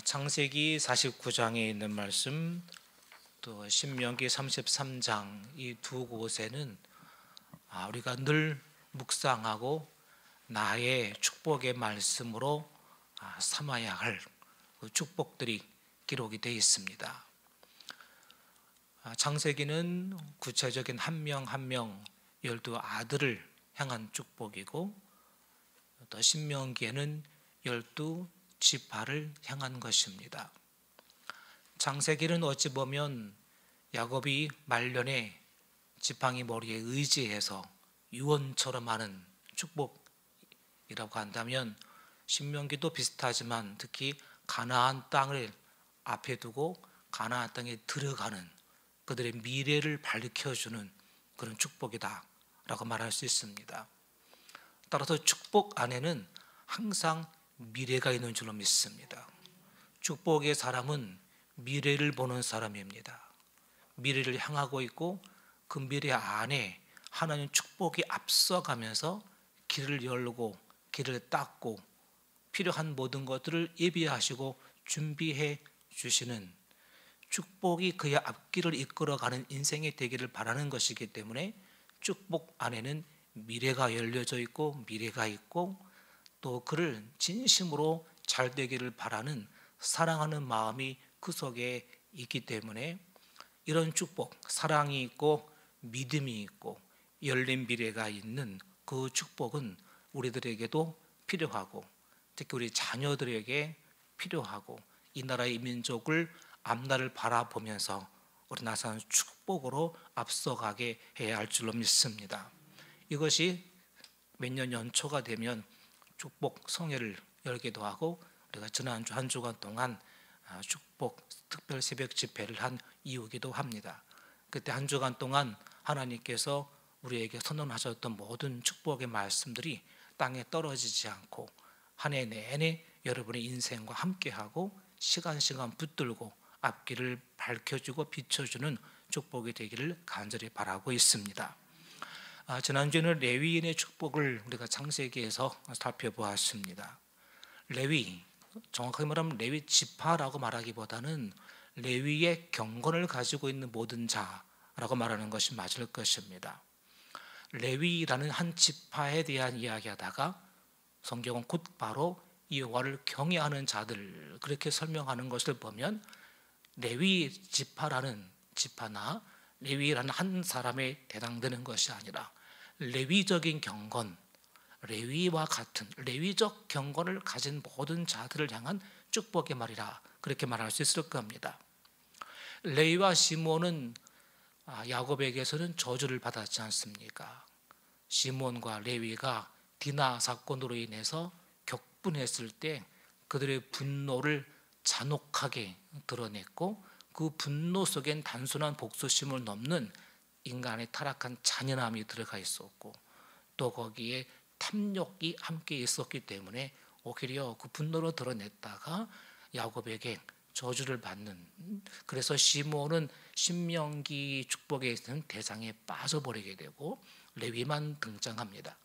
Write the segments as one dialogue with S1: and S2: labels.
S1: 창세기 49장에 있는 말씀, 또 신명기 33장 이 두 곳에는 우리가 늘 묵상하고 나의 축복의 말씀으로 삼아야 할 그 축복들이 기록이 되어 있습니다. 창세기는 구체적인 한 명 한 명 12 아들을 향한 축복이고, 또 신명기에는 12 지파를 향한 것입니다. 창세기는 어찌 보면 야곱이 말년에 지팡이 머리에 의지해서 유언처럼 하는 축복이라고 한다면, 신명기도 비슷하지만 특히 가나안 땅을 앞에 두고 가나안 땅에 들어가는 그들의 미래를 밝혀주는 그런 축복이다 라고 말할 수 있습니다. 따라서 축복 안에는 항상 미래가 있는 줄로 믿습니다. 축복의 사람은 미래를 보는 사람입니다. 미래를 향하고 있고 그 미래 안에 하나님 축복이 앞서가면서 길을 열고 길을 닦고 필요한 모든 것들을 예비하시고 준비해 주시는, 축복이 그의 앞길을 이끌어가는 인생이 되기를 바라는 것이기 때문에 축복 안에는 미래가 열려져 있고 미래가 있고, 또 그를 진심으로 잘 되기를 바라는 사랑하는 마음이 그 속에 있기 때문에 이런 축복, 사랑이 있고 믿음이 있고 열린 미래가 있는 그 축복은 우리들에게도 필요하고, 특히 우리 자녀들에게 필요하고, 이 나라의 민족을 앞날을 바라보면서 우리 나사는 축복으로 앞서가게 해야 할 줄로 믿습니다. 이것이 몇 년 연초가 되면 축복 성회를 열기도 하고, 우리가 지난주 한 주간 동안 축복 특별 새벽 집회를 한 이유기도 합니다. 그때 한 주간 동안 하나님께서 우리에게 선언하셨던 모든 축복의 말씀들이 땅에 떨어지지 않고 한 해 내내 여러분의 인생과 함께하고 시간 붙들고 앞길을 밝혀주고 비춰주는 축복이 되기를 간절히 바라고 있습니다. 지난주에는 레위인의 축복을 우리가 창세기에서 살펴보았습니다. 레위, 정확하게 말하면 레위 지파라고 말하기보다는 레위의 경건을 가지고 있는 모든 자라고 말하는 것이 맞을 것입니다. 레위라는 한 지파에 대한 이야기하다가 성경은 곧바로 여호와를 경외하는 자들, 그렇게 설명하는 것을 보면 레위 지파라는 지파나 레위라는 한 사람에 해당되는 것이 아니라 레위적인 경건, 레위와 같은 레위적 경건을 가진 모든 자들을 향한 축복의 말이라, 그렇게 말할 수 있을 겁니다. 레위와 시몬은 야곱에게서는 저주를 받았지 않습니까? 시몬과 레위가 디나 사건으로 인해서 격분했을 때 그들의 분노를 잔혹하게 드러냈고, 그 분노 속엔 단순한 복수심을 넘는 인간의 타락한 잔인함이 들어가 있었고, 또 거기에 탐욕이 함께 있었기 때문에 오히려 그 분노를 드러냈다가 야곱에게 저주를 받는, 그래서 시몬은 신명기 축복에 있는 대상에 빠져버리게 되고 레위만 등장합니다.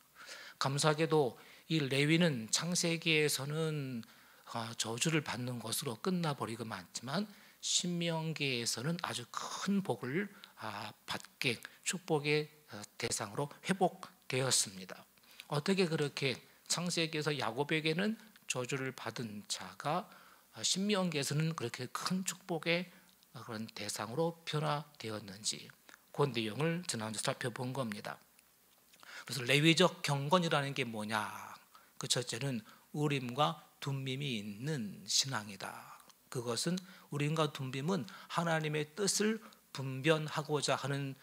S1: 감사하게도 이 레위는 창세기에서는 저주를 받는 것으로 끝나버리고 많지만 신명기에서는 아주 큰 복을 받게 축복의 대상으로 회복되었습니다. 어떻게 그렇게 창세기에서 야곱에게는 저주를 받은 자가 신명기에서는 그렇게 큰 축복의 그런 대상으로 변화되었는지, 그 내용을 지난주 살펴본 겁니다. 그래서 레위적 경건이라는 게 뭐냐? 그 첫째는 우림과 둠밈이 있는 신앙이다. 그것은 우림과 둠밈은 하나님의 뜻을 분별하고자 하는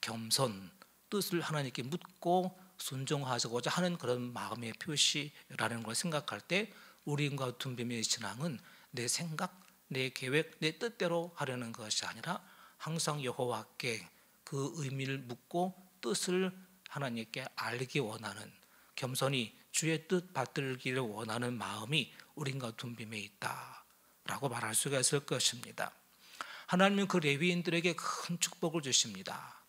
S1: 겸손, 뜻을 하나님께 묻고 순종하고자 하는 그런 마음의 표시라는 걸 생각할 때, 우림과 둠밈의 신앙은 내 생각, 내 계획, 내 뜻대로 하려는 것이 아니라 항상 여호와께 그 의미를 묻고 뜻을 하나님께 알기 원하는, 겸손히 주의 뜻 받들기를 원하는 마음이 우림과 둠밈에 있다라고 말할 수가 있을 것입니다. 하나님은 그 레위인들에게 큰 축복을 주십니다.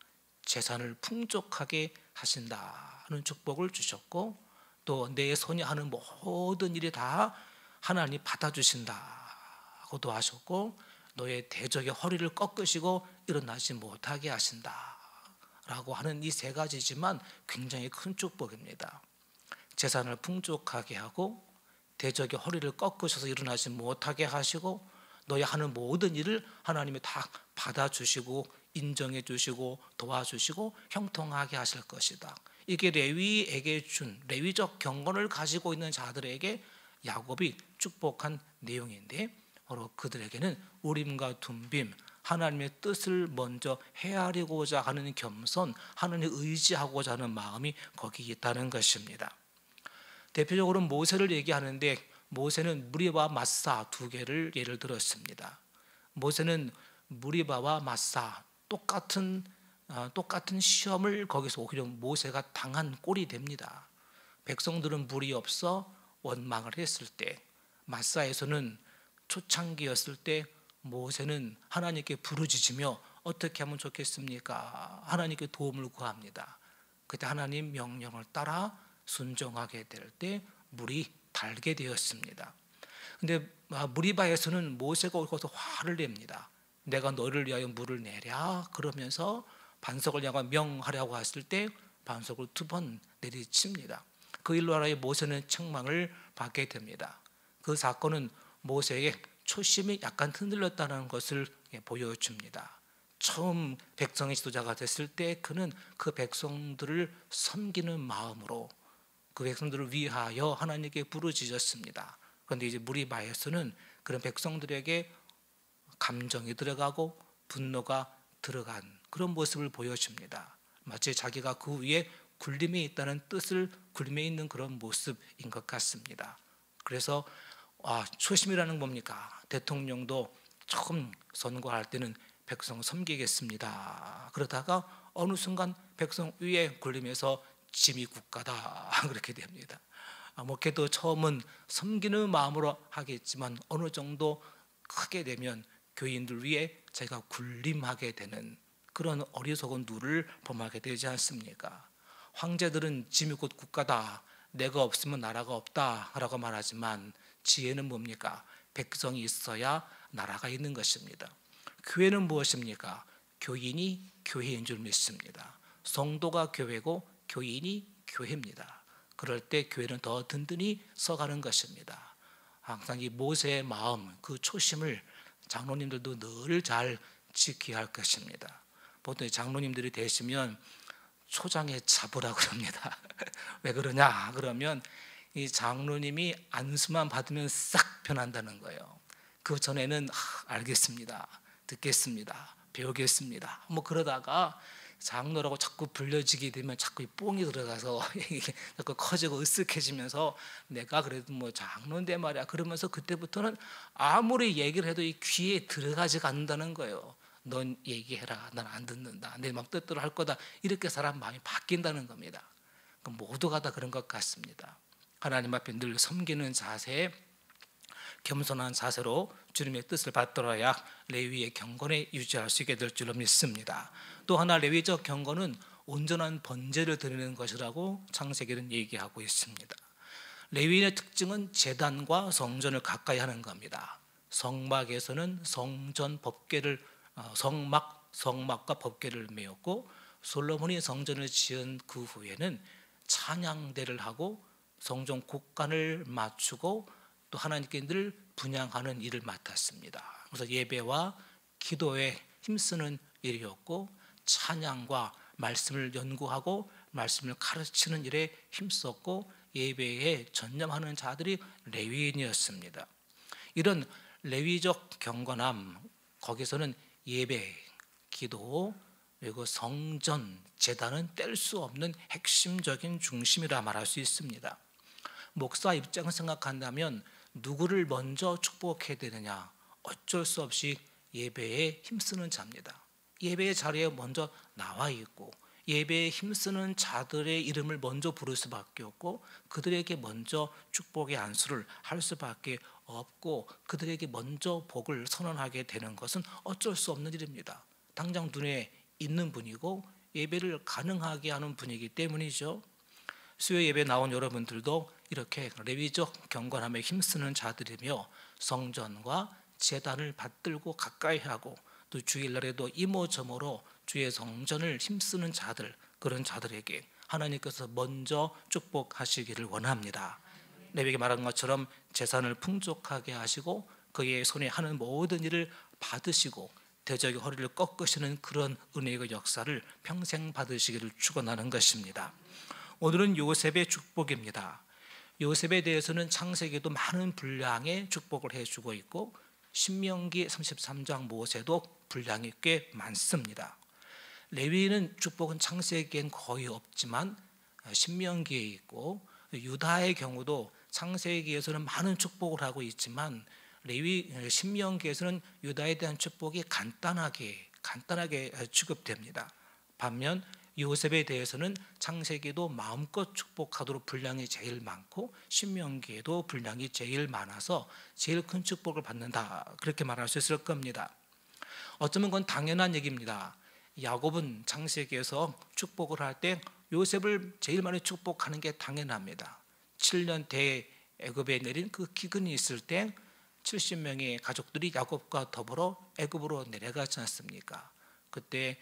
S1: 재산을 풍족하게 하신다는 축복을 주셨고, 또 내 손이 하는 모든 일이 다 하나님이 받아주신다 호도하셨고 너의 대적의 허리를 꺾으시고 일어나지 못하게 하신다 라고 하는 이 세 가지지만 굉장히 큰 축복입니다. 재산을 풍족하게 하고 대적의 허리를 꺾으셔서 일어나지 못하게 하시고 너의 하는 모든 일을 하나님이 다 받아주시고 인정해 주시고 도와주시고 형통하게 하실 것이다. 이게 레위에게 준 레위적 경건을 가지고 있는 자들에게 야곱이 축복한 내용인데 바로 그들에게는 우림과 둠빔 하나님의 뜻을 먼저 헤아리고자 하는 겸손, 하나님을 의지하고자 하는 마음이 거기 있다는 것입니다. 대표적으로 모세를 얘기하는데 모세는 무리바와 마사 두 개를 예를 들었습니다. 모세는 무리바와 마사 똑같은 시험을 거기서 오히려 모세가 당한 꼴이 됩니다. 백성들은 물이 없어 원망을 했을 때, 마사에서는 초창기였을 때 모세는 하나님께 부르짖으며 어떻게 하면 좋겠습니까? 하나님께 도움을 구합니다. 그때 하나님 명령을 따라 순종하게 될 때 물이 달게 되었습니다. 근데 무리바에서는 모세가 거기서 화를 냅니다. 내가 너를 위하여 물을 내랴 그러면서 반석을 향해 명하려고 했을 때 반석을 2번 내리칩니다. 그 일로 하여 모세는 책망을 받게 됩니다. 그 사건은 모세의 초심이 약간 흔들렸다는 것을 보여줍니다. 처음 백성의 지도자가 됐을 때 그는 그 백성들을 섬기는 마음으로 그 백성들을 위하여 하나님께 부르짖었습니다. 그런데 이제 무리바에서는 그런 백성들에게 감정이 들어가고 분노가 들어간 그런 모습을 보여줍니다. 마치 자기가 그 위에 굴림에 있다는 뜻을 굴림에 있는 그런 모습인 것 같습니다. 그래서 초심이라는 뭡니까? 대통령도 처음 선거할 때는 백성 섬기겠습니다. 그러다가 어느 순간 백성 위에 굴림에서 짐이 국가다 그렇게 됩니다. 목회도 처음은 섬기는 마음으로 하겠지만 어느 정도 크게 되면 교인들 위에 제가 군림하게 되는 그런 어리석은 누를 범하게 되지 않습니까? 황제들은 짐이 곧 국가다, 내가 없으면 나라가 없다 라고 말하지만 지혜는 뭡니까? 백성이 있어야 나라가 있는 것입니다. 교회는 무엇입니까? 교인이 교회인 줄 믿습니다. 성도가 교회고 교인이 교회입니다. 그럴 때 교회는 더 든든히 서가는 것입니다. 항상 이 모세의 마음, 그 초심을 장로님들도 늘 잘 지켜야 할 것입니다. 보통 장로님들이 되시면 초장에 잡으라고 합니다. 왜 그러냐? 그러면 이 장로님이 안수만 받으면 싹 변한다는 거예요. 그 전에는 알겠습니다, 듣겠습니다, 배우겠습니다 뭐 그러다가 장로라고 자꾸 불려지게 되면 자꾸 이 뽕이 들어가서 자꾸 커지고 으쓱해지면서 내가 그래도 뭐 장로인데 말이야 그러면서 그때부터는 아무리 얘기를 해도 이 귀에 들어가지가 않는다는 거예요. 넌 얘기해라, 난 안 듣는다, 내 맘 뜻대로 할 거다, 이렇게 사람 마음이 바뀐다는 겁니다. 모두가 다 그런 것 같습니다. 하나님 앞에 늘 섬기는 자세, 겸손한 자세로 주님의 뜻을 받들어야 레위의 경건에 유지할 수 있게 될 줄로 믿습니다. 또 하나 레위적 경건은 온전한 번제를 드리는 것이라고 창세기는 얘기하고 있습니다. 레위의 특징은 제단과 성전을 가까이 하는 겁니다. 성막에서는 성전 법궤를 성막과 법궤를 메웠고 솔로몬이 성전을 지은 그 후에는 찬양대를 하고 성전 곡간을 맞추고 또 하나님께 늘 분향하는 일을 맡았습니다. 그래서 예배와 기도에 힘쓰는 일이었고 찬양과 말씀을 연구하고 말씀을 가르치는 일에 힘썼고 예배에 전념하는 자들이 레위인이었습니다. 이런 레위적 경건함, 거기서는 예배, 기도, 그리고 성전, 제단은 뗄 수 없는 핵심적인 중심이라 말할 수 있습니다. 목사 입장을 생각한다면 누구를 먼저 축복해야 되느냐? 어쩔 수 없이 예배에 힘쓰는 자입니다. 예배의 자리에 먼저 나와 있고 예배에 힘쓰는 자들의 이름을 먼저 부를 수밖에 없고 그들에게 먼저 축복의 안수를 할 수밖에 없고 그들에게 먼저 복을 선언하게 되는 것은 어쩔 수 없는 일입니다. 당장 눈에 있는 분이고 예배를 가능하게 하는 분이기 때문이죠. 수요 예배 나온 여러분들도 이렇게 레위적 경건함에 힘쓰는 자들이며 성전과 제단을 받들고 가까이 하고 또 주일날에도 이모저모로 주의 성전을 힘쓰는 자들, 그런 자들에게 하나님께서 먼저 축복하시기를 원합니다. 레위기 말한 것처럼 재산을 풍족하게 하시고 그의 손에 하는 모든 일을 받으시고 대적의 허리를 꺾으시는 그런 은혜의 역사를 평생 받으시기를 축원하는 것입니다. 오늘은 요셉의 축복입니다. 요셉에 대해서는 창세기도 많은 분량의 축복을 해주고 있고 신명기 33장 모세도 분량이 꽤 많습니다. 레위는 축복은 창세기엔 거의 없지만 신명기에 있고 유다의 경우도 창세기에서는 많은 축복을 하고 있지만 레위 신명기에서는 유다에 대한 축복이 간단하게 취급됩니다. 반면 요셉에 대해서는 창세기도 마음껏 축복하도록 분량이 제일 많고 신명기에도 분량이 제일 많아서 제일 큰 축복을 받는다, 그렇게 말할 수 있을 겁니다. 어쩌면 그건 당연한 얘기입니다. 야곱은 창세기에서 축복을 할 때 요셉을 제일 많이 축복하는 게 당연합니다. 7년 대 애굽에 내린 그 기근이 있을 때 70명의 가족들이 야곱과 더불어 애굽으로 내려가지 않습니까? 그때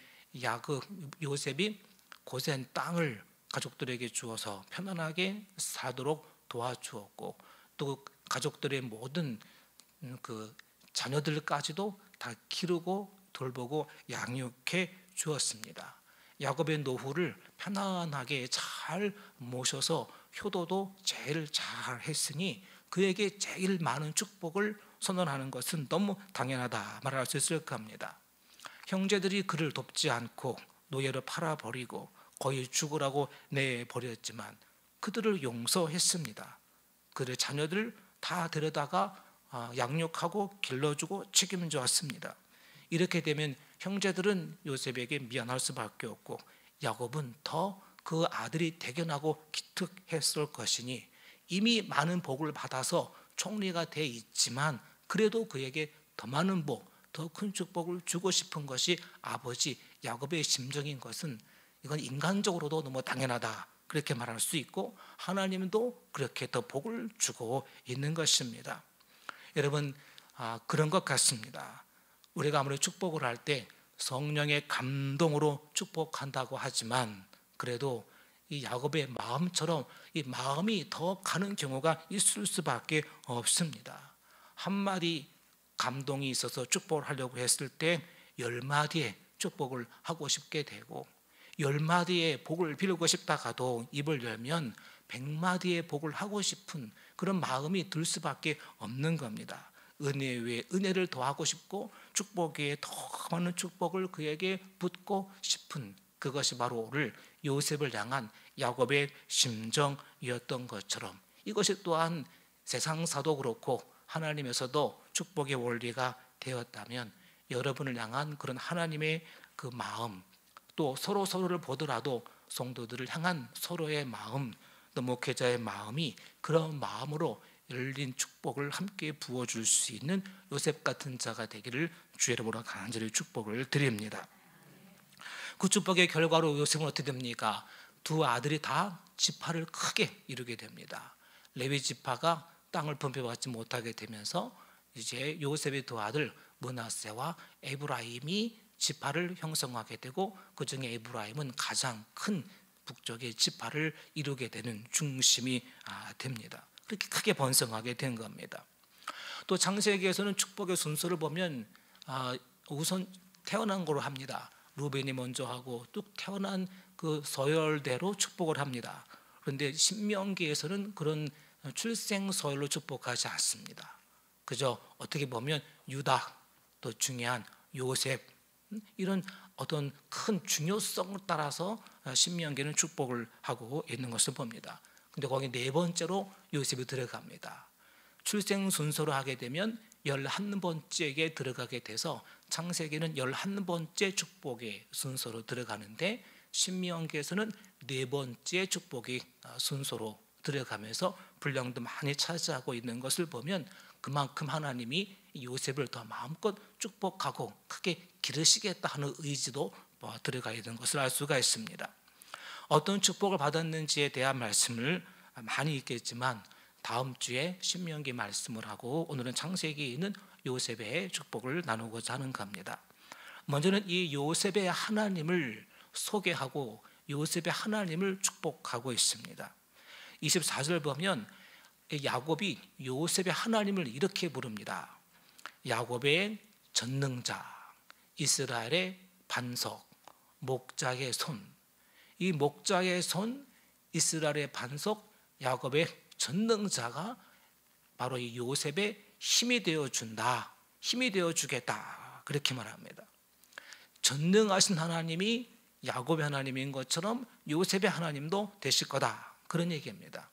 S1: 요셉이 고센 땅을 가족들에게 주어서 편안하게 살도록 도와주었고 또 가족들의 모든 그 자녀들까지도 다 기르고 돌보고 양육해 주었습니다. 야곱의 노후를 편안하게 잘 모셔서 효도도 제일 잘 했으니 그에게 제일 많은 축복을 선언하는 것은 너무 당연하다 말할 수 있을 겁니다. 형제들이 그를 돕지 않고 노예로 팔아버리고 거의 죽으라고 내버렸지만 그들을 용서했습니다. 그의 자녀들 다 데려다가 양육하고 길러주고 책임져 왔습니다. 이렇게 되면 형제들은 요셉에게 미안할 수밖에 없고 야곱은 더 그 아들이 대견하고 기특했을 것이니 이미 많은 복을 받아서 총리가 돼 있지만 그래도 그에게 더 많은 복, 더 큰 축복을 주고 싶은 것이 아버지 야곱의 심정인 것은 이건 인간적으로도 너무 당연하다, 그렇게 말할 수 있고 하나님도 그렇게 더 복을 주고 있는 것입니다. 여러분, 그런 것 같습니다. 우리가 아무리 축복을 할 때 성령의 감동으로 축복한다고 하지만 그래도 이 야곱의 마음처럼 이 마음이 더 가는 경우가 있을 수밖에 없습니다. 한마디 감동이 있어서 축복을 하려고 했을 때 10마디의 축복을 하고 싶게 되고 10마디의 복을 빌고 싶다가도 입을 열면 100마디의 복을 하고 싶은 그런 마음이 들 수밖에 없는 겁니다. 은혜 위에 은혜를 더하고 싶고 축복 위에 더 많은 축복을 그에게 붓고 싶은 그것이 바로 오늘 요셉을 향한 야곱의 심정이었던 것처럼 이것이 또한 세상사도 그렇고 하나님에서도 축복의 원리가 되었다면 여러분을 향한 그런 하나님의 그 마음, 또 서로를 보더라도 성도들을 향한 서로의 마음, 또 목회자의 마음이 그런 마음으로 열린 축복을 함께 부어줄 수 있는 요셉 같은 자가 되기를 주의 이름으로 간절히 축복을 드립니다. 그 축복의 결과로 요셉은 어떻게 됩니까? 두 아들이 다 지파를 크게 이루게 됩니다. 레위 지파가 땅을 분배받지 못하게 되면서 이제 요셉의 두 아들 므낫세와 에브라임이 지파를 형성하게 되고 그 중에 에브라임은 가장 큰 북쪽의 지파를 이루게 되는 중심이 됩니다. 그렇게 크게 번성하게 된 겁니다. 또 창세기에서는 축복의 순서를 보면 우선 태어난 거로 합니다. 루벤이 먼저 하고 뚝 태어난 그 서열대로 축복을 합니다. 그런데 신명기에서는 그런 출생 서열로 축복하지 않습니다. 그저 어떻게 보면 유다, 또 중요한 요셉, 이런 어떤 큰 중요성을 따라서 신명기는 축복을 하고 있는 것을 봅니다. 근데 거기 네 번째로 요셉이 들어갑니다. 출생 순서로 하게 되면 11번째에 들어가게 돼서 창세기는 11번째 축복의 순서로 들어가는데 신명기에서는 네 번째 축복의 순서로 들어가면서 분량도 많이 차지하고 있는 것을 보면 그만큼 하나님이 요셉을 더 마음껏 축복하고 크게 기르시겠다 하는 의지도 들어가 있는 것을 알 수가 있습니다. 어떤 축복을 받았는지에 대한 말씀을 많이 있겠지만 다음 주에 신명기 말씀을 하고 오늘은 창세기에 있는 요셉의 축복을 나누고자 하는 겁니다. 먼저는 이 요셉의 하나님을 소개하고 요셉의 하나님을 축복하고 있습니다. 24절 보면 야곱이 요셉의 하나님을 이렇게 부릅니다. 야곱의 전능자, 이스라엘의 반석, 목자의 손. 이 목자의 손, 이스라엘의 반석, 야곱의 전능자가 바로 이 요셉의 힘이 되어준다, 힘이 되어주겠다, 그렇게 말합니다. 전능하신 하나님이 야곱의 하나님인 것처럼 요셉의 하나님도 되실 거다, 그런 얘기입니다.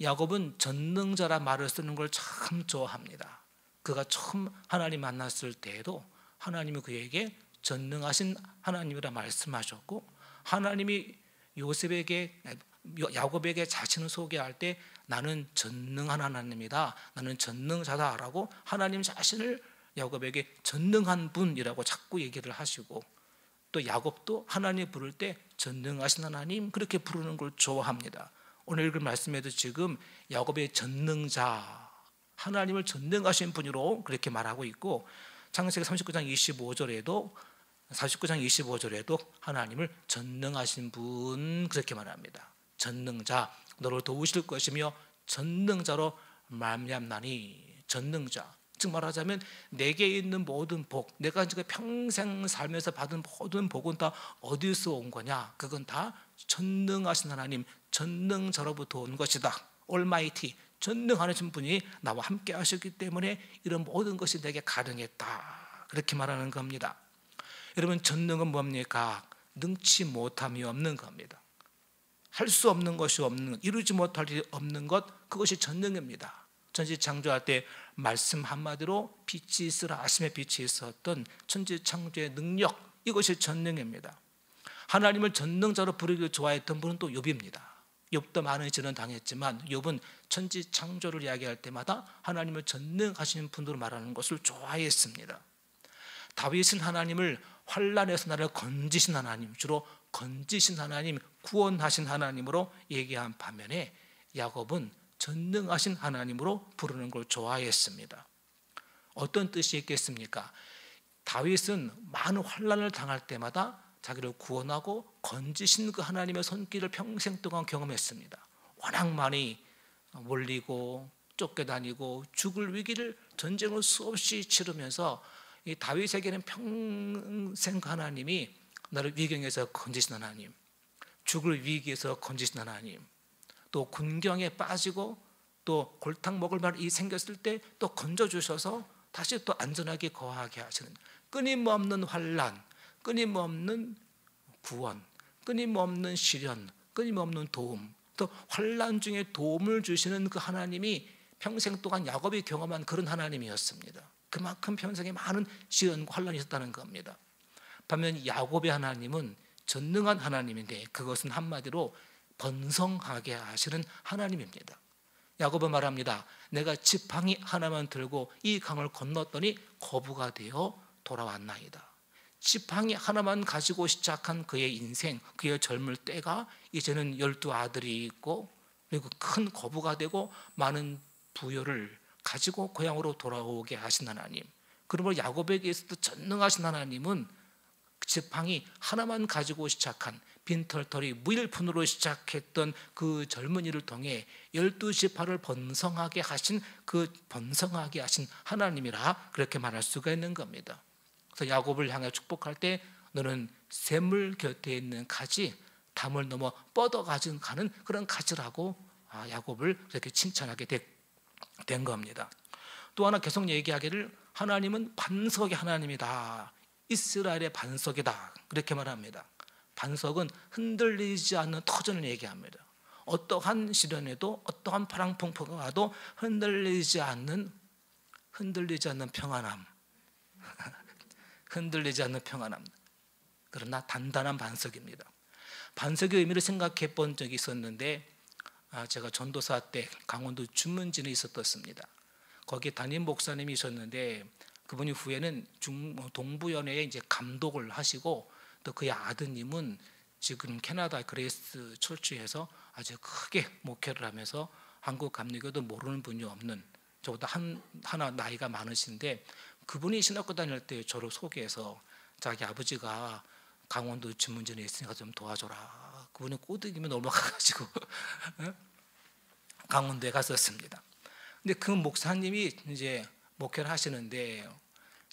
S1: 야곱은 전능자라 말을 쓰는 걸 참 좋아합니다. 그가 처음 하나님 만났을 때에도 하나님이 그에게 전능하신 하나님이라 말씀하셨고, 하나님이 야곱에게 자신을 소개할 때 나는 전능한 하나님이다, 나는 전능자다라고 하나님 자신을 야곱에게 전능한 분이라고 자꾸 얘기를 하시고, 또 야곱도 하나님 부를 때 전능하신 하나님 그렇게 부르는 걸 좋아합니다. 오늘 읽은 말씀에도 지금 야곱의 전능자, 하나님을 전능하신 분으로 그렇게 말하고 있고, 창세기 39장 25절에도 하나님을 전능하신 분 그렇게 말합니다. 전능자, 너를 도우실 것이며 전능자로 말미암나니. 전능자, 즉 말하자면 내게 있는 모든 복, 내가 지금 평생 살면서 받은 모든 복은 다 어디서 온 거냐? 그건 다 전능하신 하나님, 전능자로부터 온 것이다. 올마이티, 전능하신 분이 나와 함께 하셨기 때문에 이런 모든 것이 내게 가능했다, 그렇게 말하는 겁니다. 여러분, 전능은 뭡니까? 능치 못함이 없는 겁니다. 할 수 없는 것이 없는, 이루지 못할 일이 없는 것, 그것이 전능입니다. 천지창조할 때 말씀 한마디로 빛이 있으라 하심에 빛이 있었던 천지창조의 능력, 이것이 전능입니다. 하나님을 전능자로 부르기를 좋아했던 분은 또 욥입니다. 욥도 많은 시련을 당했지만 욥은 천지창조를 이야기할 때마다 하나님을 전능하신 분으로 말하는 것을 좋아했습니다. 다윗은 하나님을 환난에서 나를 건지신 하나님, 주로 건지신 하나님, 구원하신 하나님으로 얘기한 반면에 야곱은 전능하신 하나님으로 부르는 걸 좋아했습니다. 어떤 뜻이 있겠습니까? 다윗은 많은 환난을 당할 때마다 자기를 구원하고 건지신 그 하나님의 손길을 평생 동안 경험했습니다. 워낙 많이 몰리고 쫓겨다니고 죽을 위기를, 전쟁을 수없이 치르면서 이 다윗에게는 평생 하나님이 나를 위경에서 건지신 하나님, 죽을 위기에서 건지신 하나님, 또 군경에 빠지고 또 골탕 먹을 말이 생겼을 때 또 건져주셔서 다시 또 안전하게 거하게 하시는, 끊임없는 환난, 끊임없는 구원, 끊임없는 시련, 끊임없는 도움, 또 환난 중에 도움을 주시는 그 하나님이 평생 동안 야곱이 경험한 그런 하나님이었습니다. 그만큼 평생에 많은 시련과 환난이 있었다는 겁니다. 반면 야곱의 하나님은 전능한 하나님인데 그것은 한마디로 번성하게 하시는 하나님입니다. 야곱은 말합니다. 내가 지팡이 하나만 들고 이 강을 건넜더니 거부가 되어 돌아왔나이다. 지팡이 하나만 가지고 시작한 그의 인생, 그의 젊을 때가 이제는 12아들이 있고 그리고 큰 거부가 되고 많은 부여를 가지고 고향으로 돌아오게 하신 하나님, 그러므로 야곱에게 있어도 전능하신 하나님은 지팡이 하나만 가지고 시작한, 빈털터리 무일푼으로 시작했던 그 젊은이를 통해 12지파를 번성하게 하신, 그 번성하게 하신 하나님이라 그렇게 말할 수가 있는 겁니다. 그래서 야곱을 향해 축복할 때 너는 샘물 곁에 있는 가지, 담을 넘어 뻗어가는 그런 가지라고 야곱을 그렇게 칭찬하게 된 겁니다. 또 하나 계속 얘기하기를 하나님은 반석의 하나님이다, 이스라엘의 반석이다, 그렇게 말합니다. 반석은 흔들리지 않는 터전을 얘기합니다. 어떠한 시련에도 어떠한 파랑풍파가 와도 흔들리지 않는 평안함, 흔들리지 않는 평안함, 그러나 단단한 반석입니다. 반석의 의미를 생각해 본 적이 있었는데, 제가 전도사 때 강원도 주문진에 있었습니다. 거기 담임 목사님이 있었는데 그분이 후에는 동부연회에 이제 감독을 하시고, 또 그의 아드님은 지금 캐나다 그레이스 철주에서 아주 크게 목회를 하면서 한국 감리교도 모르는 분이 없는 저보다 하나 나이가 많으신데 그분이 신학교 다닐 때 저를 소개해서 자기 아버지가 강원도 진문전에 있으니까 좀 도와줘라. 그분이 꼬드기면 넘어가가지고 강원도에 갔었습니다. 근데 그 목사님이 이제 목회를 하시는데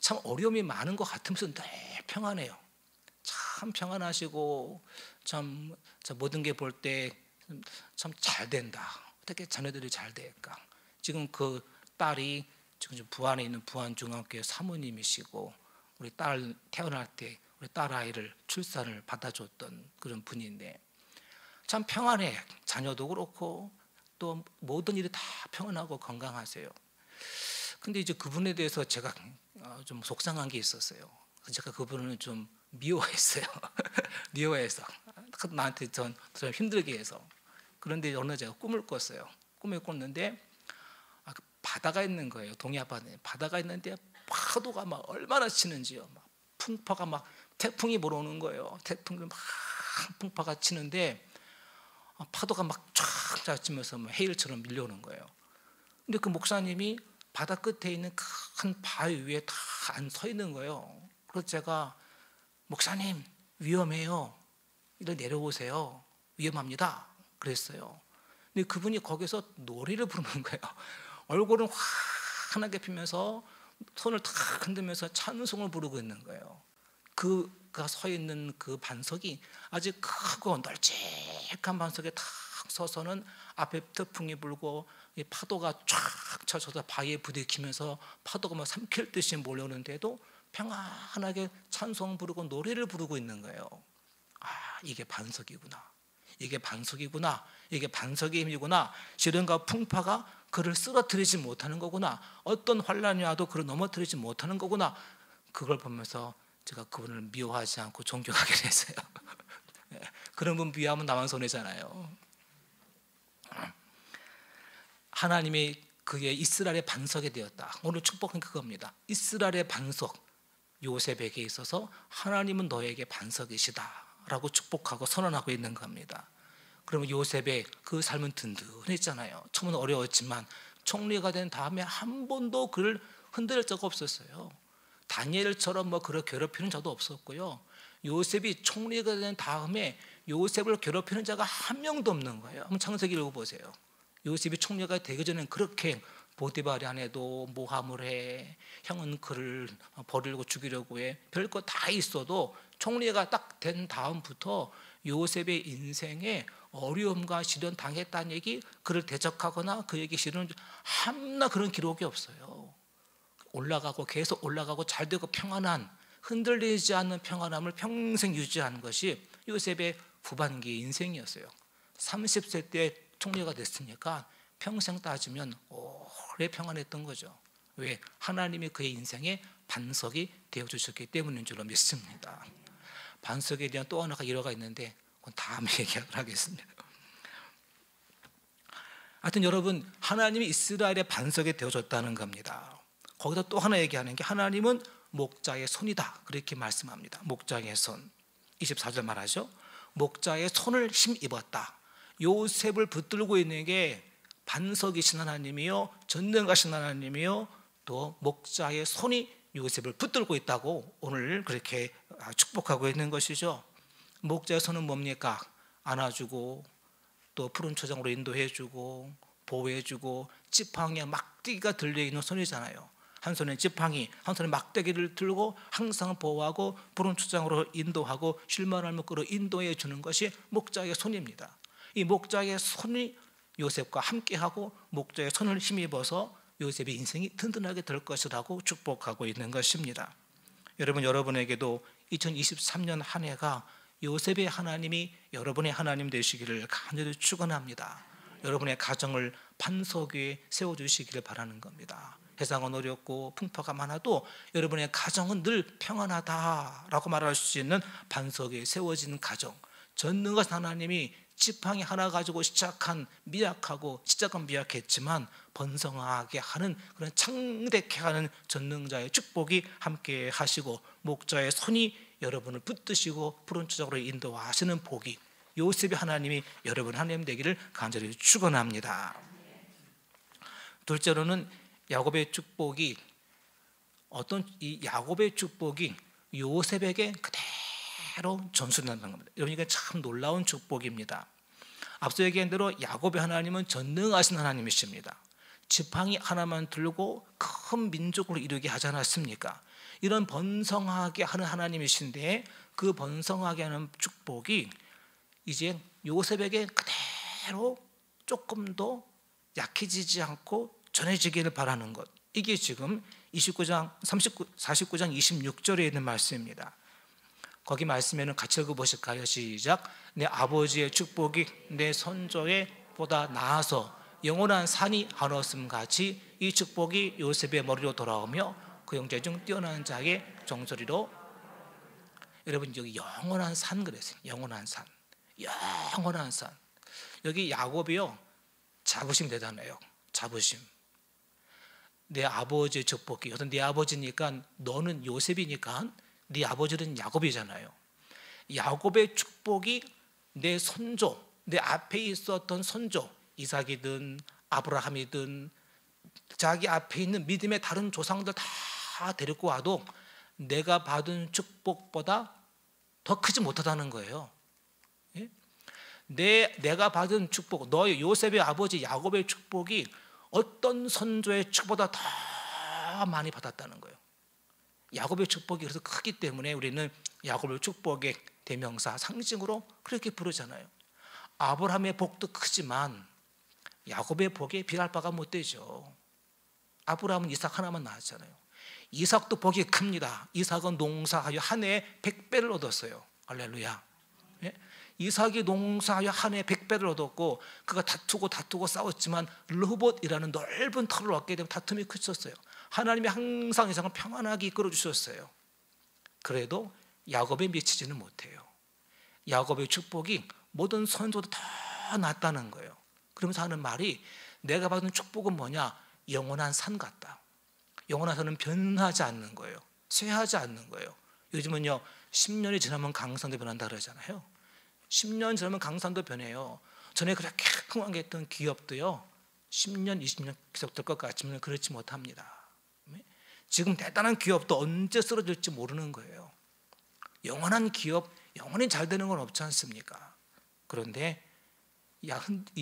S1: 참 어려움이 많은 것 같으면서 늘 평안해요. 참 평안하시고 참 모든 게 볼 때 참 잘 된다. 어떻게 자녀들이 잘 될까? 지금 그 딸이 지금 부안에 있는 부안중학교의 사모님이시고 우리 딸 태어날 때 우리 딸 아이를 출산을 받아줬던 그런 분인데 참 평안해. 자녀도 그렇고 또 모든 일이 다 평안하고 건강하세요. 근데 이제 그분에 대해서 제가 좀 속상한 게 있었어요. 제가 그분을 좀 미워했어요. 미워해서 나한테 좀 힘들게 해서. 그런데 어느 날 제가 꿈을 꿨어요. 꿈을 꿨는데 바다가 있는 거예요. 동해바다에 바다가 있는데 파도가 막 얼마나 치는지요. 막 풍파가 막 태풍이 불어오는 거예요. 태풍이 막 풍파가 치는데 파도가 막 쫙 치면서 해일처럼 밀려오는 거예요. 근데 그 목사님이 바다 끝에 있는 큰 바위 위에 다 안 서 있는 거예요. 그래서 제가 목사님 위험해요. 이리 내려오세요. 위험합니다. 그랬어요. 근데 그분이 거기서 노래를 부르는 거예요. 얼굴은 환하게 피면서 손을 탁 흔들면서 찬송을 부르고 있는 거예요. 그가 서 있는 그 반석이 아주 크고 널찍한 반석에 탁 서서는 앞에 태풍이 불고 이 파도가 쫙 쳐서 바위에 부딪히면서 파도가 막 삼킬 듯이 몰려오는데도 평안하게 찬송 부르고 노래를 부르고 있는 거예요. 이게 반석이구나. 이게 반석이구나. 이게 반석의 힘이구나. 시련과 풍파가 그를 쓰러뜨리지 못하는 거구나. 어떤 환란이 와도 그를 넘어뜨리지 못하는 거구나. 그걸 보면서 제가 그분을 미워하지 않고 존경하게 됐어요. 그런 분 비하면 나만 손해잖아요. 하나님이 그의 이스라엘의 반석이 되었다. 오늘 축복은 그겁니다. 이스라엘의 반석 요셉에게 있어서 하나님은 너에게 반석이시다 라고 축복하고 선언하고 있는 겁니다. 그러면 요셉의 그 삶은 든든했잖아요. 처음은 어려웠지만 총리가 된 다음에 한 번도 그를 흔들 적 없었어요. 다니엘처럼 그를 괴롭히는 자도 없었고요. 요셉이 총리가 된 다음에 요셉을 괴롭히는 자가 한 명도 없는 거예요. 한번 창세기 읽어보세요. 요셉이 총리가 되기 전엔 그렇게 보디발이 아내도 모함을 해, 형은 그를 버리려고 죽이려고 해, 별거 다 있어도 총리가 딱 된 다음부터 요셉의 인생에 어려움과 시련 당했다는 얘기, 그를 대적하거나 그에게 시련을 하나 그런 기록이 없어요. 올라가고 계속 올라가고 잘되고 평안한, 흔들리지 않는 평안함을 평생 유지하는 것이 요셉의 후반기 인생이었어요. 30세 때 총리가 됐으니까 평생 따지면 오래 평안했던 거죠. 왜? 하나님이 그의 인생에 반석이 되어주셨기 때문인 줄로 믿습니다. 반석에 대한 또 하나가 일화가 있는데 그건 다음에 얘기하겠습니다. 하여튼 여러분, 하나님이 이스라엘의 반석이 되어줬다는 겁니다. 거기서 또 하나 얘기하는 게 하나님은 목자의 손이다, 그렇게 말씀합니다. 목자의 손, 24절 말하죠. 목자의 손을 힘입었다. 요셉을 붙들고 있는 게 반석이신 하나님이요, 전능하신 하나님이요, 또 목자의 손이 요셉을 붙들고 있다고 오늘 그렇게 축복하고 있는 것이죠. 목자의 손은 뭡니까? 안아주고 또 푸른 초장으로 인도해주고 보호해주고 지팡이에 막대기가 들려있는 손이잖아요. 한 손에 지팡이, 한 손에 막대기를 들고 항상 보호하고 푸른 초장으로 인도하고 쉴만한 먹거로 인도해 주는 것이 목자의 손입니다. 이 목자의 손이 요셉과 함께하고 목자의 손을 힘입어서 요셉의 인생이 든든하게 될 것이라고 축복하고 있는 것입니다. 여러분, 여러분에게도 2023년 한 해가 요셉의 하나님이 여러분의 하나님 되시기를 간절히 축원합니다. 여러분의 가정을 반석 위에 세워주시기를 바라는 겁니다. 세상은 어렵고 풍파가 많아도 여러분의 가정은 늘 평안하다라고 말할 수 있는 반석 위에 세워진 가정, 전능하신 하나님이 지팡이 하나 가지고 시작한 미약하고 시작은 미약했지만 번성하게 하는 그런 창대케 하는 전능자의 축복이 함께 하시고 목자의 손이 여러분을 붙드시고 푸른 초장으로 인도하시는 복이 요셉의 하나님이 여러분 하나님 되기를 간절히 축원합니다. 둘째로는 야곱의 축복이 이 야곱의 축복이 요셉에게 그대로 전수된다는 겁니다. 여러분, 이게 참 놀라운 축복입니다. 앞서 얘기한 대로 야곱의 하나님은 전능하신 하나님이십니다. 지팡이 하나만 들고 큰 민족으로 이루게 하지 않았습니까? 이런 번성하게 하는 하나님이신데 그 번성하게 하는 축복이 이제 요셉에게 그대로 조금 더 약해지지 않고 전해지기를 바라는 것, 이게 지금 49장 26절에 있는 말씀입니다. 거기 말씀에는 같이 읽어보실까요? 시작. 내 아버지의 축복이 내 선조의 보다 나아서 영원한 산이 한없음 같이 이 축복이 요셉의 머리로 돌아오며 그 형제 중 뛰어난 자의 종소리로. 여러분, 여기 영원한 산 그랬어요. 영원한 산, 영원한 산. 여기 야곱이요, 자부심 대단해요. 자부심. 내 아버지의 축복이, 여튼 네 아버지니까 너는 요셉이니까 네 아버지는 야곱이잖아요. 야곱의 축복이 내 선조, 내 앞에 있었던 선조, 이삭이든 아브라함이든 자기 앞에 있는 믿음의 다른 조상들 다 데리고 와도 내가 받은 축복보다 더 크지 못하다는 거예요. 예? 내가 받은 축복, 너의 요셉의 아버지 야곱의 축복이 어떤 선조의 축복보다 더 많이 받았다는 거예요. 야곱의 축복이 그래서 크기 때문에 우리는 야곱의 축복의 대명사, 상징으로 그렇게 부르잖아요. 아브라함의 복도 크지만 야곱의 복에 비할 바가 못 되죠. 아브라함은 이삭 하나만 낳았잖아요. 이삭도 복이 큽니다. 이삭은 농사하여 한 해에 100배를 얻었어요. 할렐루야. 예? 이삭이 농사하여 한 해에 100배를 얻었고, 그가 다투고 싸웠지만 르호봇이라는 넓은 터를 얻게 되면 다툼이 그쳤어요. 하나님이 항상 이삭을 평안하게 이끌어 주셨어요. 그래도 야곱에 미치지는 못해요. 야곱의 축복이 모든 선조도 더 낫다는 거예요. 그러면서 하는 말이, 내가 받은 축복은 뭐냐? 영원한 산 같다. 영원한 산은 변하지 않는 거예요. 쇠하지 않는 거예요. 요즘은요, 10년이 지나면 강산도 변한다 그러잖아요. 10년 지나면 강산도 변해요. 전에 그렇게 흥황했던 기업도요, 10년, 20년 계속될 것 같지만 그렇지 못합니다. 지금 대단한 기업도 언제 쓰러질지 모르는 거예요. 영원한 기업, 영원히 잘 되는 건 없지 않습니까? 그런데 이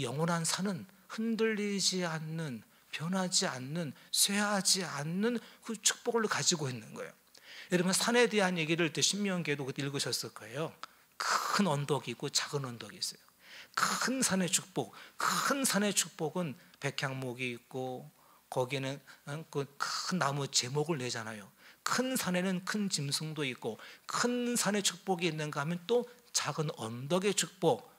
S1: 영원한 산은 흔들리지 않는, 변하지 않는, 쇠하지 않는 그 축복을 가지고 있는 거예요. 여러분, 산에 대한 얘기를 신명기에도 읽으셨을 거예요. 큰 언덕이 있고 작은 언덕이 있어요. 큰 산의 축복, 큰 산의 축복은 백향목이 있고 거기에는 그 큰 나무 제목을 내잖아요. 큰 산에는 큰 짐승도 있고, 큰 산의 축복이 있는가 하면 또 작은 언덕의 축복,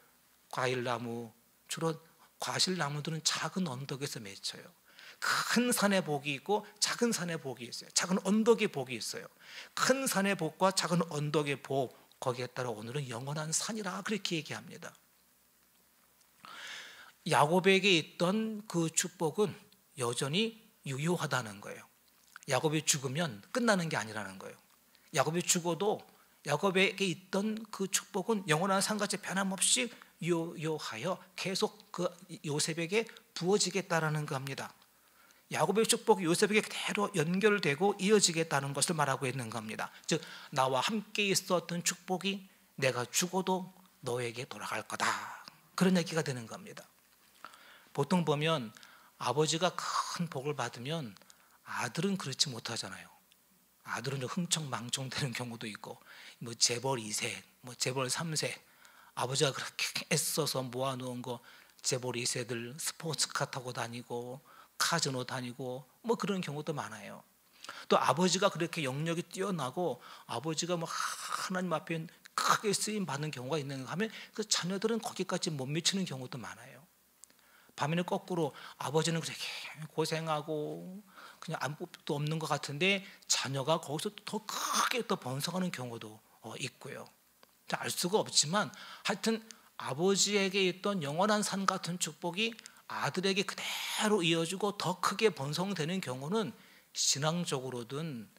S1: 과일나무, 주로 과실나무들은 작은 언덕에서 맺혀요. 큰 산의 복이 있고 작은 산의 복이 있어요. 작은 언덕의 복이 있어요. 큰 산의 복과 작은 언덕의 복, 거기에 따라 오늘은 영원한 산이라 그렇게 얘기합니다. 야곱에게 있던 그 축복은 여전히 유효하다는 거예요. 야곱이 죽으면 끝나는 게 아니라는 거예요. 야곱이 죽어도 야곱에게 있던 그 축복은 영원한 산같이 변함없이 유효하여 계속 그 요셉에게 부어지겠다라는 겁니다. 야곱의 축복이 요셉에게 그대로 연결되고 이어지겠다는 것을 말하고 있는 겁니다. 즉, 나와 함께 있었던 축복이 내가 죽어도 너에게 돌아갈 거다, 그런 얘기가 되는 겁니다. 보통 보면 아버지가 큰 복을 받으면 아들은 그렇지 못하잖아요. 아들은 좀 흥청망청되는 경우도 있고, 뭐 재벌 2세, 뭐 재벌 3세, 아버지가 그렇게 애써서 모아놓은 거 재벌 2세들 스포츠카 타고 다니고 카지노 다니고 뭐 그런 경우도 많아요. 또 아버지가 그렇게 영역이 뛰어나고 아버지가 뭐 하나님 앞에 크게 쓰임 받는 경우가 있는가 하면 그 자녀들은 거기까지 못 미치는 경우도 많아요. 반면에 거꾸로 아버지는 그렇게 고생하고 그냥 아무것도 없는 것 같은데 자녀가 거기서 더 크게 또 번성하는 경우도 있고요. 알 수가 없지만 하여튼 아버지에게 있던 영원한 산 같은 축복이 아들에게 그대로 이어지고 더 크게 번성되는 경우는 신앙적으로든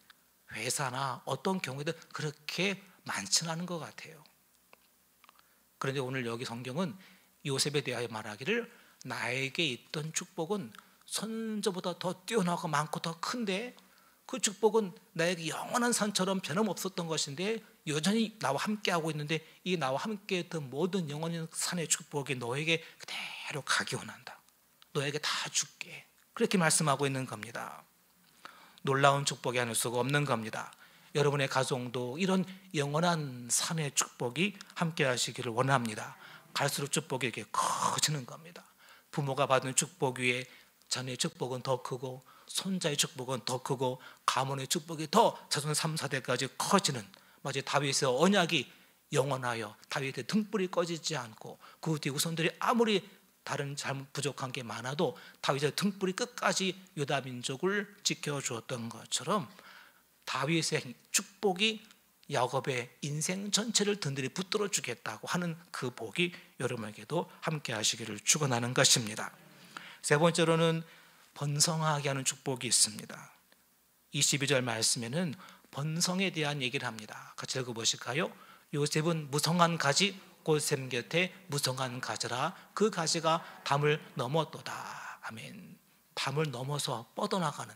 S1: 회사나 어떤 경우에도 그렇게 많지는 않은 것 같아요. 그런데 오늘 여기 성경은 요셉에 대하여 말하기를, 나에게 있던 축복은 선저보다 더 뛰어나고 많고 더 큰데 그 축복은 나에게 영원한 산처럼 변함없었던 것인데 여전히 나와 함께하고 있는데 이 나와 함께했던 모든 영원한 산의 축복이 너에게 그대로 가기 원한다. 너에게 다 줄게. 그렇게 말씀하고 있는 겁니다. 놀라운 축복이 아닐 수가 없는 겁니다. 여러분의 가정도 이런 영원한 산의 축복이 함께 하시기를 원합니다. 갈수록 축복이 이렇게 커지는 겁니다. 부모가 받은 축복 위에 자녀의 축복은 더 크고 손자의 축복은 더 크고 가문의 축복이 더 자손 3, 4대까지 커지는 마치 다윗의 언약이 영원하여 다윗의 등불이 꺼지지 않고 그 뒤 후손들이 아무리 다른 잘못 부족한 게 많아도 다윗의 등불이 끝까지 유다 민족을 지켜주었던 것처럼 다윗의 축복이 야곱의 인생 전체를 든든히 붙들어 주겠다고 하는 그 복이 여러분에게도 함께 하시기를 축원하는 것입니다. 세 번째로는 번성하게 하는 축복이 있습니다. 22절 말씀에는 번성에 대한 얘기를 합니다. 같이 읽어보실까요? 요셉은 무성한 가지 곧 샘 곁에 무성한 가지라 그 가지가 담을 넘었도다. 아멘. 담을 넘어서 뻗어나가는,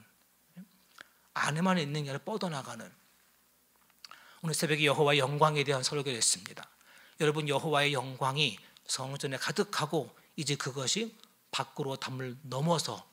S1: 안에만 있는 게 아니라 뻗어나가는. 오늘 새벽에 여호와의 영광에 대한 설교를 했습니다. 여러분, 여호와의 영광이 성전에 가득하고 이제 그것이 밖으로 담을 넘어서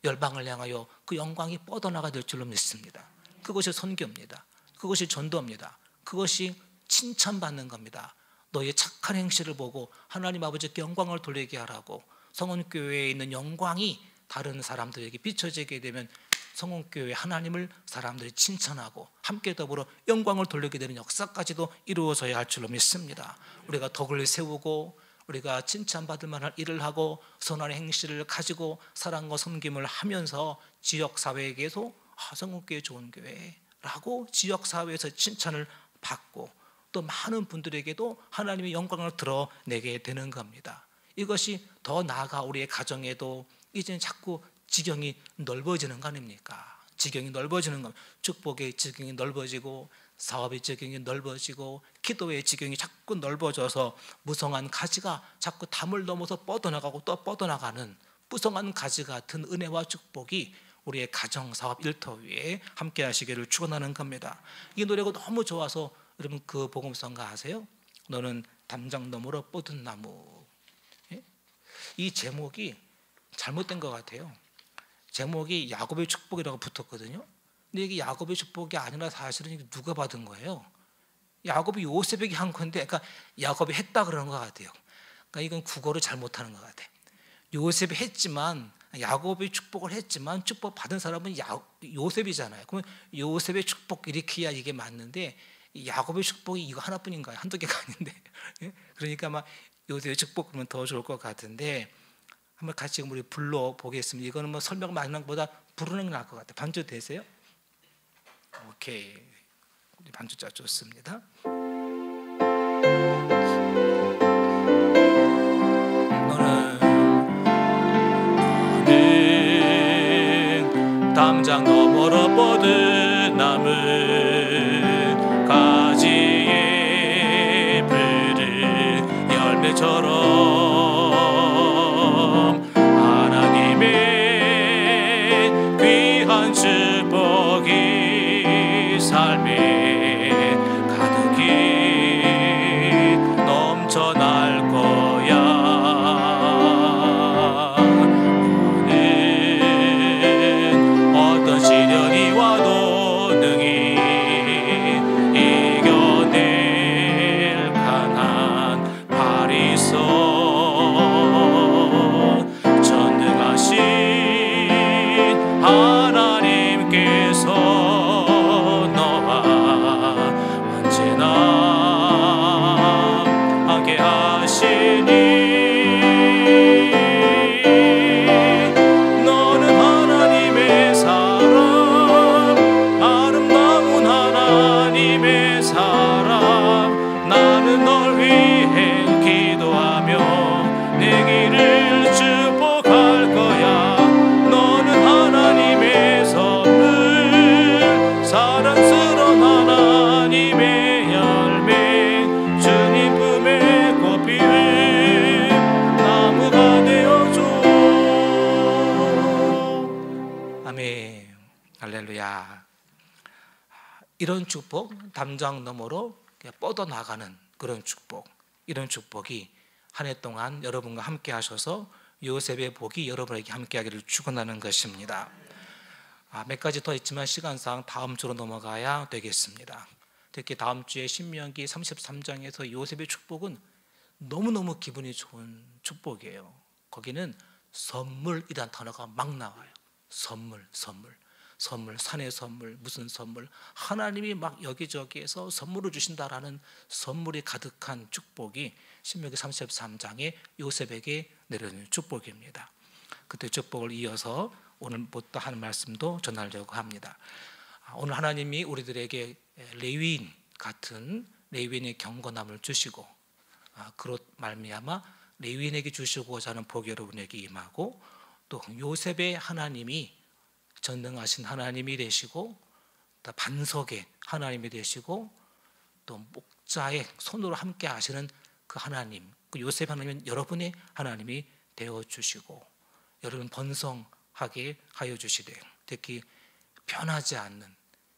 S1: 열방을 향하여 그 영광이 뻗어나가 될 줄로 믿습니다. 그것이 선교입니다. 그것이 전도입니다. 그것이 칭찬받는 겁니다. 너의 착한 행실을 보고 하나님 아버지께 영광을 돌리게 하라고 성원교회에 있는 영광이 다른 사람들에게 비춰지게 되면 성원교회 하나님을 사람들이 칭찬하고 함께 더불어 영광을 돌리게 되는 역사까지도 이루어져야 할 줄로 믿습니다. 우리가 덕을 세우고 우리가 칭찬받을 만한 일을 하고 선한 행실을 가지고 사랑과 섬김을 하면서 지역사회에게도 성원교회 좋은 교회라고 지역사회에서 칭찬을 받고 또 많은 분들에게도 하나님의 영광을 드러내게 되는 겁니다. 이것이 더 나아가 우리의 가정에도 이제는 자꾸 지경이 넓어지는 거 아닙니까? 지경이 넓어지는 겁니다. 축복의 지경이 넓어지고 사업의 지경이 넓어지고 기도의 지경이 자꾸 넓어져서 무성한 가지가 자꾸 담을 넘어서 뻗어나가고 또 뻗어나가는 무성한 가지 같은 은혜와 축복이 우리의 가정, 사업, 일터 위에 함께 하시기를 축원하는 겁니다. 이 노래가 너무 좋아서 여러분 그 복음성가 아세요? 너는 담장 너머로 뻗은 나무. 이 제목이 잘못된 것 같아요. 제목이 야곱의 축복이라고 붙었거든요. 근데 이게 야곱의 축복이 아니라 사실은 이게 누가 받은 거예요? 야곱이 요셉에게 한 건데, 그러니까 야곱이 했다 그러는 것 같아요. 그러니까 이건 국어를 잘못하는 것 같아. 요셉이 했지만 야곱이 축복을 했지만 축복 받은 사람은 요셉이잖아요. 그러면 요셉의 축복 이렇게 해야 이게 맞는데 야곱의 축복이 이거 하나뿐인가요? 한두 개가 아닌데. 그러니까 막 요셉의 축복 그러면 더 좋을 것 같은데 한번 같이 우리 불러 보겠습니다. 이거는 뭐 설명 많이 하는 것보다 부르는 게 나을 것 같아요. 반주 되세요? 오케이. 우리 반주자 좋습니다. 너는 담장 너머로 뻗은 나무 가지에 푸른 열매처럼 하나님의 귀한 축복이 삶에 가득히 넘쳐날 거야. 너는 어떤 시련이 와도 능히 이겨낼 강한 발이 있어. 전능하신 하나님께서 너와 이런 축복, 담장 너머로 뻗어나가는 그런 축복, 이런 축복이 한 해 동안 여러분과 함께 하셔서 요셉의 복이 여러분에게 함께하기를 축원하는 것입니다. 몇 가지 더 있지만 시간상 다음 주로 넘어가야 되겠습니다. 특히 다음 주에 신명기 33장에서 요셉의 축복은 너무너무 기분이 좋은 축복이에요. 거기는 선물이란 단어가 막 나와요. 선물, 산의 선물, 무슨 선물, 하나님이 막 여기저기에서 선물을 주신다라는 선물이 가득한 축복이 신명기 33장에 요셉에게 내려오는 축복입니다. 그때 축복을 이어서 오늘부터 하는 말씀도 전하려고 합니다. 오늘 하나님이 우리들에게 레위인 같은 레위인의 경건함을 주시고, 그로 말미암아 레위인에게 주시고자 하는 복이 여러분에게 임하고, 또 요셉의 하나님이 전능하신 하나님이 되시고, 또 반석의 하나님이 되시고, 또 목자의 손으로 함께 하시는 그 하나님, 그 요셉 하나님은 여러분의 하나님이 되어 주시고, 여러분 번성하게 하여 주시되, 특히 변하지 않는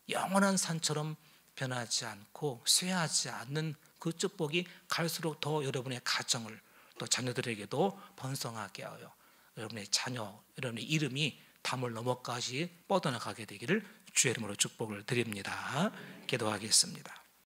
S1: 영원한 산처럼 변하지 않고 쇠하지 않는 그 축복이 갈수록 더 여러분의 가정을, 또 자녀들에게도 번성하게 하여 여러분의 자녀, 여러분의 이름이 담을 너머까지 뻗어나가게 되기를 주의 이름으로 축복을 드립니다. 기도하겠습니다.